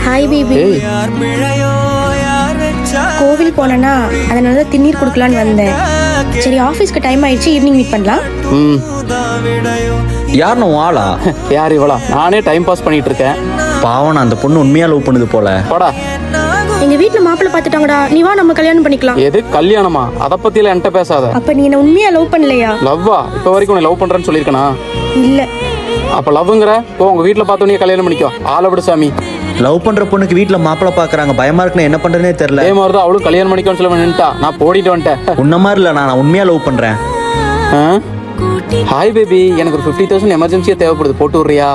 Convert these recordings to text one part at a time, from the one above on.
Hi baby. கோவில் போனேன்னா அதனால தான் திண்ணீர் கொடுக்கலான்னு வந்தேன். சரி ஆஃபீஸ்க்கு டைம் ஆயிடுச்சு, ஈவினிங் மீட் பண்ணலாம். யாருன்னு ஆளா? யார் இவளா? நானே டைம் பாஸ் பண்ணிட்டு இருக்கேன். பாவம், அந்த பொண்ணு உண்மையா லவ் பண்ணுது போல. போடா. எங்க வீட்ல மாப்பிள்ளை பார்த்துட்டாங்கடா, நீ வா நம்ம கல்யாணம் பண்ணிக்கலாம். எது கல்யாணமா? அத பத்தியில என்கிட்ட பேசாத. அப்ப நீ என்ன உண்மையா லவ் பண்ணலையா? லவ்வா? இப்ப வரைக்கும் உன்னை லவ் பண்றேன்னு சொல்லிருக்கனா? இல்ல. அப்ப லவ்ங்கற போ, உங்க வீட்ல பார்த்தோன்னே கல்யாணம் பண்ணிக்கோ. ஆள விடு சாமி. லவ் பண்ற பொண்ணுக்கு வீட்ல மாப்பிள்ளை பாக்குறாங்க, பயமா இருக்குன்னு என்ன பண்றேனே தெரியல. அதே மாதிரி தான் அவளும் கல்யாணம் பண்ணிக்கோன்னு சொல்ல நின்னுட்டா. நான் போடிட்டு வந்துட்டேன். உன்ன மாதிரி இல்ல, நான் உண்மையா லவ் பண்றேன். ஹாய் பேபி, எனக்கு ஒரு 50,000 எமர்ஜென்சியா தேவைப்படுது, போட்டு விடுறியா?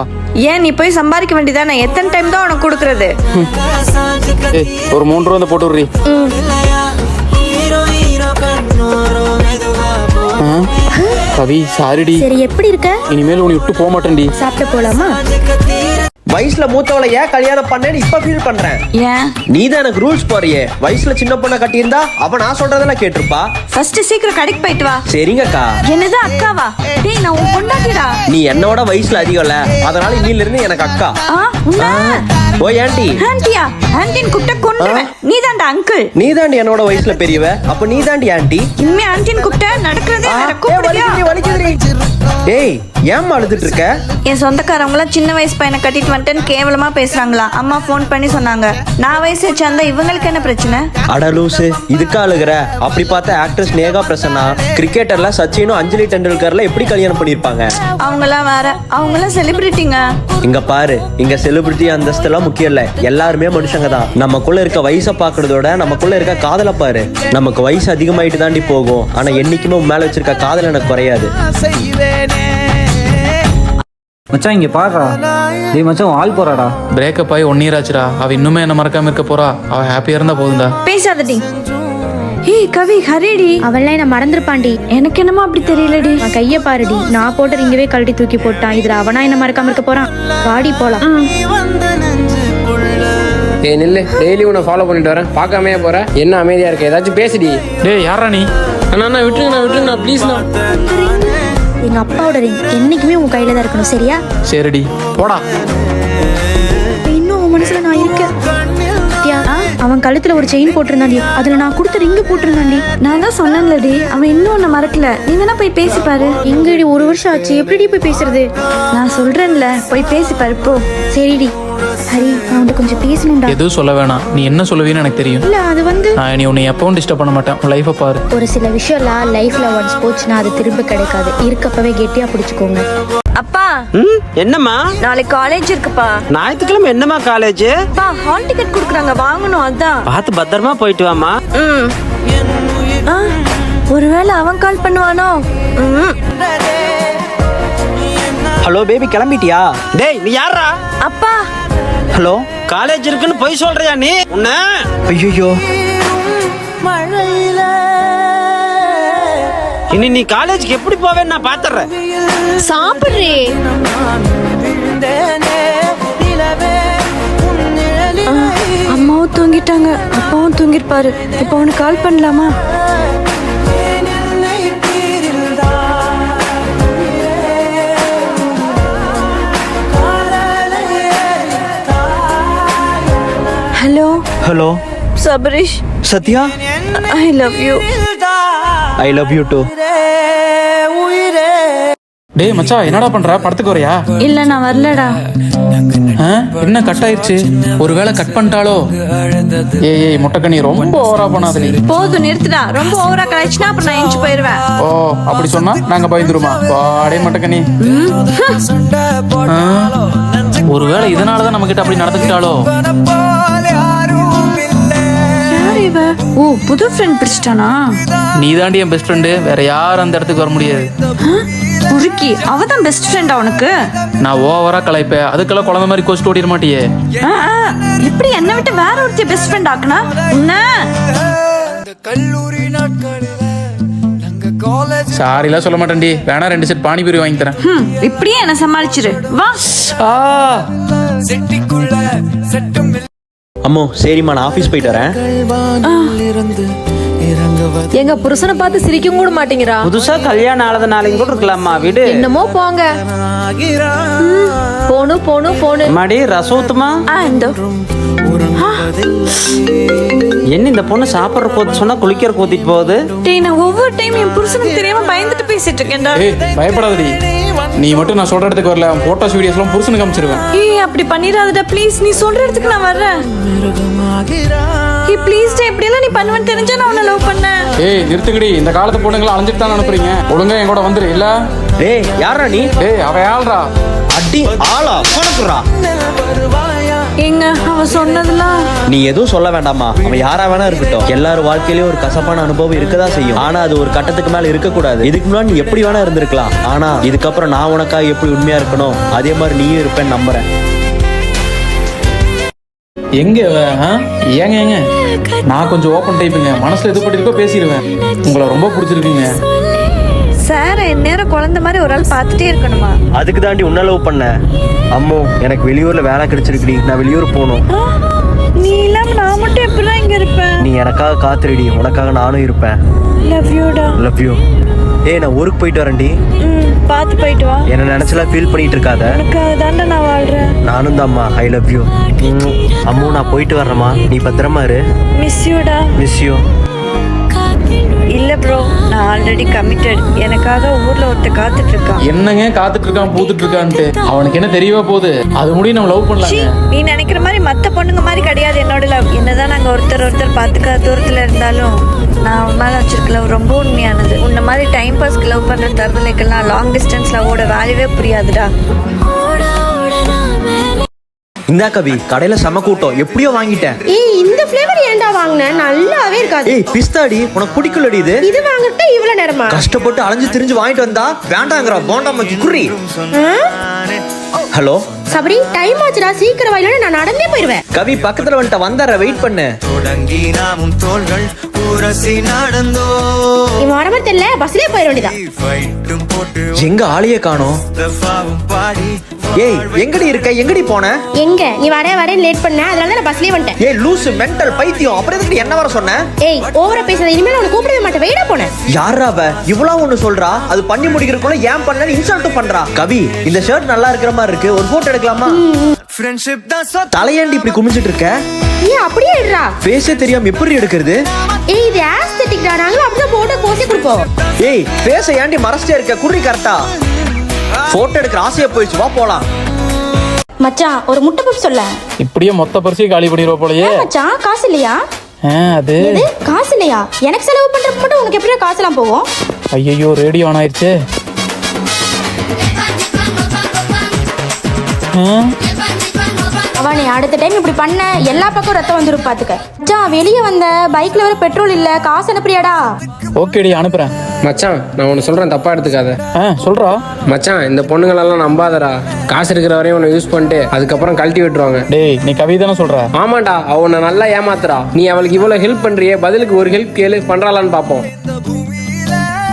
ஏன் நீ போய் சம்பாதிக்க வேண்டியதானே? எத்தனை டைம் தான் உனக்கு கொடுக்கறது? ஒரு 3 ரூபா போட்டு விடுறி. கவி சாரிடி. சரி எப்படி இருக்க? இனிமேல் உன்னை விட்டு போக மாட்டேன்டி. சாப்பிட போலாமா? வயசுல மூத்தவளை ஏன் கல்யாணம் பண்ணேன்னு இப்ப ஃபீல் பண்றேன். ஏன்? நீ தான் எனக்கு ரூல்ஸ் போறியே. வயசுல சின்ன பொண்ணை கட்டியிருந்தா அவ நான் சொல்றதெல்லாம் கேட்டிருப்பா. ஃபர்ஸ்ட் சீக்கிரம் கடைக்கு போயிட்டு வா. சரிங்கக்கா. என்னது அக்காவா? டேய் நான் உன் பொண்டாட்டிடா. நீ என்னோட வயசுல அதிகம்ல, அதனால இன்னில இருந்து எனக்கு அக்கா. ஓ ஆண்டி. ஆண்டியா? ஆண்டின் கூப்பிட்ட கொன்றுவேன். நீ தான்டா அங்கிள். நீ தாண்டி என்னோட வயசுல பெரியவ, அப்ப நீ தாண்டி ஆண்டி. இனிமே ஆண்டின் கூப்பிட்ட நடக்கிறதே வேற. கூப்பிடுறியா? ஏய் ஏம்மா அழுதுட்டு இருக்க? என் சொந்தக்காரவங்க எல்லாம் சின்ன வயசு பையனை கட்டிட்டு வந்துட்டேன்னு கேவலமா பேசுறாங்களா. அம்மா போன் பண்ணி சொன்னாங்க. நான் வயசு வச்சிருந்தா இவங்களுக்கு என்ன பிரச்சனை? அட லூசு, இதுக்கா அழுகுற? அப்படி பார்த்தா ஆக்ட்ரஸ் நேகா பிரசன்னா, கிரிக்கெட்டர்ல சச்சினும் அஞ்சலி டெண்டுல்கர்ல எப்படி கல்யாணம் பண்ணிருப்பாங்க? அவங்க எல்லாம் வேற, அவங்க எல்லாம் செலிபிரிட்டிங்க. இங்க பாரு, இங்க செலிபிரிட்டி அந்தஸ்து எல்லாம் முக்கியம் இல்ல, எல்லாருமே மனுஷங்க தான். நமக்குள்ள இருக்க வயசை பாக்குறதோட நமக்குள்ள இருக்க காதலை பாரு. நமக்கு வயசு அதிகமாயிட்டு தாண்டி போகும், ஆனா என்னைக்குமே உன் மேல வச்சிருக்க காதல் எனக்கு குறையாது. மச்சான் இங்க பாருடா. டேய் மச்சான் ஆள் போறாடா. பிரேக்கப் ஆகி 1 year ஆச்சுடா. அவ இன்னுமே என்ன மறக்காம இருக்க போறா. அவ ஹாப்பியா இருந்தா போதும்டா. பேசாதடி. ஏய் கவி ஹரிடி. அவள்லாம் என்ன மறந்துருப்பாண்டி. எனக்கு என்னமோ அப்படி தெரியலடி. நான் கைய பாருடி, நான் போட்டு இங்கவே கழட்டி தூக்கி போட்டான். இதுல அவனா என்ன மறக்காம இருக்க போறான். வாடி போலாம். ஏய் நில்லு, டெய்லி உன்னை ஃபாலோ பண்ணிட்டு வரேன், பார்க்காமே போற. என்ன அமைதியா இருக்க? ஏதாச்சும் பேசுடி. டேய் யாரா நீ? அண்ணா விட்டுருங்கண்ணா ப்ளீஸ்ண்ணா. எங்க அப்பாவோட ரிங் என்னைக்குமே உன் கையில தான் இருக்கணும், சரியா? சரிடி போடா. இன்னும் உன் மனசுல நான் இருக்கேன். அவன் கழுத்துல ஒரு செயின் போட்டிருந்தாண்டி, அதுல நான் கொடுத்த ரிங்கு போட்டிருந்தாண்டி. நான் தான் சொன்னேன்லடி, அவன் இன்னும் உன்னை மறக்கல. நீ வேணா போய் பேசி பாரு. எங்கடி 1 வருஷம் ஆச்சு, எப்படி போய் பேசுறது? நான் சொல்றேன்ல, போய் பேசி பாரு போ. சரிடி. ஹரி, நான் கொஞ்சம் பேசணும்டா. எதுவும் சொல்ல வேணாம், நீ என்ன சொல்லுவீன்னு எனக்கு தெரியும். இல்ல அது வந்து நான் நீ உன்னை எப்பவும் டிஸ்டர்ப் பண்ண மாட்டேன். உன் லைஃபை பாரு. ஒரு சில விஷயம்லாம் லைஃப்ல ஒன்ஸ் போச்சுன்னா அது திரும்ப கிடைக்காது. இருக்கப்பவே கெட்டியா பிடிச்சுக்கோங்க. அப்பா என்னம்மா? நாளைக்கு காலேஜ் இருக்குப்பா. ஞாயிற்றுக்கிழமை என்னம்மா காலேஜ்? அப்பா ஹால் டிக்கெட் குடுக்குறாங்க, வாங்கணும். அதான் பார்த்து பத்திரமா போயிட்டு வாமா. ஒருவேளை அவன் கால் பண்ணுவானோ? Hello baby, கிளம்பிட்டியா? டேய் நீ யாரா? அப்பா. ஹலோ, காலேஜ் இருக்குன்னு போய் சொல்றியா நீ? உன்ன ஐயோ, இனி நீ காலேஜ்க்கு எப்படி போவேன்னு நான் பாத்துறேன். சாப்பிடுறே. அம்மாவும் தூங்கிட்டாங்க, அப்பாவும் தூங்கிருப்பாரு. இப்போ அவனுக்கு கால் பண்ணலாமா? Hello. Hello Sabarish. Sathya, I love you. I love you too. டேய் மச்சான், என்னடா பண்ற? படத்துக்கு வரையா? இல்ல நான் வரலடா. என்ன கட் ஆயிடுச்சு? ஒருவேளை கட் பண்ணிட்டாலோ? ஏய் முட்டைக்கண்ணி, ரொம்ப ஓவரா பண்ணாத நீ. போதும் நிறுத்துடா. ரொம்ப ஓவரா கழிச்சுனா அப்புறம் நான் எஞ்சி போயிருவேன். ஓ அப்படி சொன்னா நாங்க பயந்துருமா? வாடே முட்டைக்கண்ணி. ஒருவேளை இதனாலதான் நம்ம கிட்ட அப்படி நடந்துக்கிட்டாலோ? ஓ புது ஃப்ரெண்ட் பிடிச்சிட்டானா? நீ தாண்டி என் பெஸ்ட் ஃப்ரெண்டு, வேற யாரும் அந்த இடத்துக்கு வர முடியாது. உருக்கி அவதான் பெஸ்ட் ஃப்ரெண்டா உனக்கு? நான் ஓவரா கலாய்ப்பேன், அதுக்கெல்லாம் குழந்தை மாதிரி கோஸ்ட் ஓடிட மாட்டியே. எப்படி என்ன விட்டு வேற ஒருத்தி பெஸ்ட் ஃப்ரெண்ட் ஆக்குனா? சாரிலாம் சொல்ல மாட்டேன்டி, வேணா 2 செட் பானிபூரி வாங்கி தரேன். இப்படியே என்ன சமாளிச்சிரு வா. அம்மோ சரிம்மா, நான் ஆபீஸ் போயிட்டு வரேன். எங்க புருஷனை பார்த்து சிரிக்கவும் கூட மாட்டேங்கிறா. புதுசா கல்யாணம் ஆனதுனாலையும் கூட இருக்கலாமா வீடு. என்னமோ போங்க. போணும் போணும் போணும். மாடி ரசம் ஊத்துமா? என்ன இந்த பொண்ணு சாப்பிட்ற போது சொன்னா குளிக்கிற கூத்திட்டு போகுது. டேய் நான் ஒவ்வொரு டைம் என் புருஷனுக்கு தெரியாம பயந்துட்டு பேசிட்டு இருக்கேன்டா. ஏய் பயப்படாதடி, நீ மட்டும் நான் சொல்ற இடத்துக்கு வரல, போட்டோஸ் வீடியோஸ்லாம் புருஷனுக்கு காமிச்சிருவேன். ஏய் அப்படி பண்ணிராதடா ப்ளீஸ், நீ சொல்ற இடத்துக்கு நான் வர்றேன். ஏய் ப்ளீஸ் டே, இப்படி எல்லாம் நீ பண்ணுவேன்னு தெரிஞ்சா நான் உன்னை லவ் பண்ணேன். ஏய் நிறுத்துங்கடி, இந்த காலத்து பொண்ணுங்களை அலைஞ்சிட்டு தான் அனுப்புறீங்க. ஒழுங்கா என் கூட வந்துரு இல்ல. டேய் யாரா நீ? ஏய் அவ ஆள்றா. அடி ஆளா போனக்குறா. ஏங்க அவ சொன்னதெல்லாம் நீ எதுவும் சொல்ல வேண்டாமா, அவன் யாரா வேணா இருக்கட்டும். எல்லாரும் வாழ்க்கையிலயும் ஒரு கசப்பான அனுபவம் இருக்கதா செய்யும். ஆனா அது ஒரு கட்டத்துக்கு மேல இருக்க கூடாது. இதுக்கு முன்னாடி நீ எப்படி வேணா இருந்திருக்கலாம். ஆனா இதுக்கப்புறம் நான் உனக்காக எப்படி உண்மையா இருக்கணும் அதே மாதிரி நீயும் இருப்பேன்னு நம்புறேன். எங்க ஏங்க ஏங்க நான் கொஞ்சம் ஓப்பன் டைப்புங்க, மனசுல எது பண்ணிருக்கோ பேசிடுவேன். உங்களை ரொம்ப பிடிச்சிருக்குங்க சார். என் நேரம் குழந்தை மாதிரி ஒரு ஆள் பார்த்துட்டே இருக்கணுமா? அதுக்கு தாண்டி உன்ன லவ் பண்ண. அம்மோ எனக்கு வெளியூர்ல வேலை கிடைச்சிருக்குடி, நான் வெளியூர் போகணும். நீ இல்லாம நான் மட்டும் எப்படிலாம் இங்க இருப்பேன்? நீ எனக்காக காத்துருடி, உனக்காக நானும் இருப்பேன். லவ் யூடா. Love you. ஏய் நான் ஊருக்கு போயிட்டு வரேன்டி. பார்த்து போயிட்டு வா. என்ன நினைச்சலாம் ஃபீல் பண்ணிட்டு இருக்காத. உனக்காக தாண்டா நான் வாழ்றேன். நானும் தான்மா. ஐ லவ் யூ. அம்மு நான் போயிட்டு வர்றேம்மா, நீ பத்திரமா இரு. மிஸ் யூடா. Miss you. இல்ல ப்ரோ, நான் ஆல்ரெடி கமிட்டட். எனக்காக ஊர்ல ஒருத்த காத்துட்டு இருக்கான். என்னங்க காத்துட்டு இருக்கான் பூத்துட்டு இருக்கான்ட்டு? அவனுக்கு என்ன தெரியவா போகுது? அது முடியும் நம்ம லவ் பண்ணலாம். நீ நினைக்கிற மாதிரி மத்த பொண்ணுங்க மாதிரி கிடையாது என்னோட லவ். என்னதான் நாங்க ஒருத்தர் பார்த்துக்காத தூரத்துல இருந்தாலும் நான் உன் மேல வச்சிருக்க லவ் ரொம்ப உண்மையானது. உன்ன மாதிரி டைம் பாஸ்க்கு லவ் பண்ற தருதலைக்கெல்லாம் லாங் டிஸ்டன்ஸ் லவ்வோட வேல்யூவே புரியாதுடா. இந்தா கவி, கடையில செம கூட்டம், எப்படியோ வாங்கிட்டேன். ஏய் இந்த ஃப்ளேவர் ஏன்டா வாங்குன? நல்லாவே இருக்காது. ஏய் பிஸ்தாடி, உனக்கு பிடிக்கலடி இது. இது வாங்குறதுக்கு இவ்வளவு நேரமா? கஷ்டப்பட்டு அலைஞ்சு திரிஞ்சு வாங்கிட்டு வந்தா வேண்டாங்கற போண்டா மச்சி குறி. ஹலோ சபரி, டைம் ஆச்சுடா, சீக்கிரம் வா, இல்லனா நான் நடந்தே போயிடுவேன். கவி பக்கத்துல வந்துட்ட, வந்தற வெயிட் பண்ணு. இவன் வர மாதிரி தெரியல, பஸ்லயே போயிட வேண்டியதா. எங்க ஆளையே காணோம். ஏய் எங்கடி இருக்க, எங்கடி போன? எங்க நீ வர லேட் பண்ண, அதனால தான் நான் பஸ்லயே வந்துட்டேன். ஏய் லூசு மெண்டல் பைத்தியம், அப்புறம் எதுக்கு என்ன வர சொன்ன? ஏய் ஓவரா பேசாத, இனிமேல் உன்னை கூப்பிடவே மாட்டேன். வெயிடா போன. யாரா அவ இவ்வளவு ஒண்ணு சொல்றா? அது பண்ணி முடிக்கிறதுக்குள்ள ஏன் பண்ணலன்னு இன்சல்ட் பண்றா. கவி இந்த ஷர்ட் நல்லா இருக்கிற மாதிரி இருக்கு, ஒரு போட்டோ எடுக்கலாமா? தலையாண்டி இப்படி குமிஞ்சிட்டு இருக்க. ஏய் அப்படியே எடுறா. ஃபேஸே தெரியாம எப்படி எடுக்கிறது? ஏய் இது ஆஸ்தெட்டிக் டா, நாங்க அப்படியே போட்டோ போஸே கொடுப்போம். ஏய் ஃபேஸை ஏண்டி மறைச்சிட்டே இருக்க, குறி கரெக்டா. போட்டோ எடுக்கிற ஆசையா போயிடுச்சு, வா போலாம். மச்சான் ஒரு முட்டை பப்ஸ் சொல்ல. இப்படியே மொத்த பரிசையும் காலி பண்ணிடுவா போலயே. மச்சான் காசு இல்லையா? அது எது காசு இல்லையா? எனக்கு செலவு பண்றதுக்கு மட்டும் உனக்கு எப்படியா காசுலாம் போகும்? ஐயோ ரேடியோ ஆன் ஆயிடுச்சு. அவ நீ அடுத்த டைம் இப்படி பண்ண எல்லா பக்கம் ரத்தம் வந்துரும் பாத்துக்க. மச்சான் வெளியே வந்த பைக்ல வர பெட்ரோல் இல்ல, காசு அனுப்புறியாடா? ஓகேடி அனுப்புறேன். மச்சான் நான் ஒன்று சொல்கிறேன், தப்பா எடுத்துக்காத. சொல்றா. மச்சான் இந்த பொண்ணுங்களெல்லாம் நம்பாதடா. காசு இருக்கிற வரையும் உன்னை யூஸ் பண்ணிட்டு அதுக்கப்புறம் கழட்டி விட்டுருவாங்க. டேய் நீ கவிதானே சொல்ற? ஆமாண்டா, அவ உன்னை நல்லா ஏமாத்துறா. நீ அவளுக்கு இவ்வளவு ஹெல்ப் பண்றியே, பதிலுக்கு ஒரு ஹெல்ப் கேளு, பண்றாளான்னு பாப்போம்.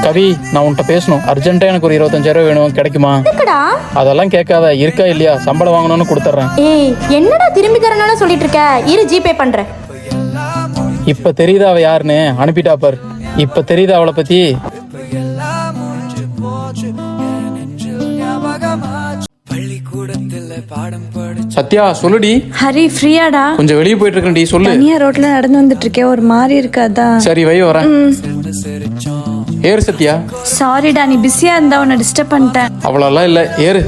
கவி நான் உன்கிட்ட பேசணும், அர்ஜென்ட்டா எனக்கு ஒரு 25,000 வேணும், கிடைக்குமா? எதுக்குடா? அதெல்லாம் கேட்காத, இருக்கா இல்லையா சம்பளம் வாங்கணும்னு கொடுத்துட்றேன். ஏய் என்னடா திரும்பி தரனால சொல்லிட்டு இருக்க? இரு ஜிபே பண்றேன். இப்ப தெரியுதா அவ யாருன்னு? அனுப்பிட்டா பார். இப்ப தெரியுதா அவளை பத்தி? சத்யா சொல்லுடி. ஹரி ஃப்ரீயாடா? கொஞ்சம் வெளியே போயிட்டு இருக்கேன்டி, சொல்லு. தனியா ரோட்ல நடந்து வந்துட்டு இருக்கேன், ஒரு மாதிரி இருக்காதா? சரி வை வரேன். ஏறு சத்யா. சாரிடா, நீ பிஸியா இருந்தா உன்னை டிஸ்டர்ப் பண்ணிட்டேன். அவ்வளோலாம் இல்லை, ஏறு.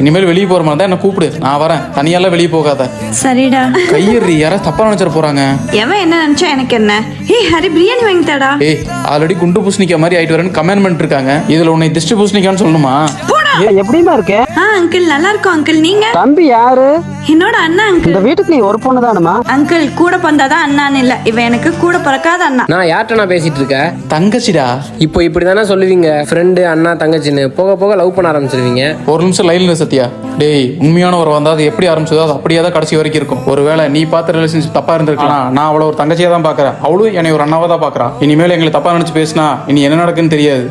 இனிமேல் வெளியே போற மாதிரி தான் என்ன கூப்பிடு, நான் வரேன். தனியாலாம் வெளியே போகாத. சரிடா. கையேறி யாரா தப்பா நினைச்சிட போறாங்க. எவன் என்ன நினைச்சா எனக்கு என்ன? ஏய் ஹரி பிரியாணி வாங்கிட்டாடா. ஏய் ஆல்ரெடி குண்டு பூசணிக்கா மாதிரி ஆயிட்டு வரேன்னு கமெண்ட் பண்ணிட்டு இருக்காங்க, இதுல உன்னை திஷ்டி பூசணிக்கான்னு சொல்லணுமா? எப்படிமா இருக்க? அங்கிள் நல்லா இருக்கும் அங்கிள். நீங்க? தம்பி யாரு? என்னோட அண்ணா அங்கிள். இந்த வீட்டுக்கு நீ ஒரு பொண்ணு தானுமா? அங்கிள் கூட பிறந்தாதான் அண்ணான்னு இல்ல, இவன் எனக்கு கூட பிறக்காத அண்ணா. நான் யார்கிட்ட நான் பேசிட்டு இருக்கேன்? தங்கச்சிடா. இப்போ இப்படிதானே சொல்லுவீங்க, ஃப்ரெண்டு அண்ணா தங்கச்சின்னு. போக போக லவ் பண்ண ஆரம்பிச்சிருவீங்க. ஒரு நிமிஷம் லைன்ல சத்யா. டேய் உண்மையான ஒரு வந்தா அது எப்படி ஆரம்பிச்சதோ அது அப்படியே தான் கடைசி வரைக்கும் இருக்கும். ஒருவேளை நீ பார்த்த ரிலேஷன்ஷிப் தப்பா இருந்திருக்கலாம், நான் அவளை ஒரு தங்கச்சியா தான் பாக்குறேன், அவளும் என்னை ஒரு அண்ணாவா தான் பாக்குறான். இனிமேல் எங்களை தப்பா நினைச்சு பேசினா இனி என்ன நடக்குன்னு தெரியாது.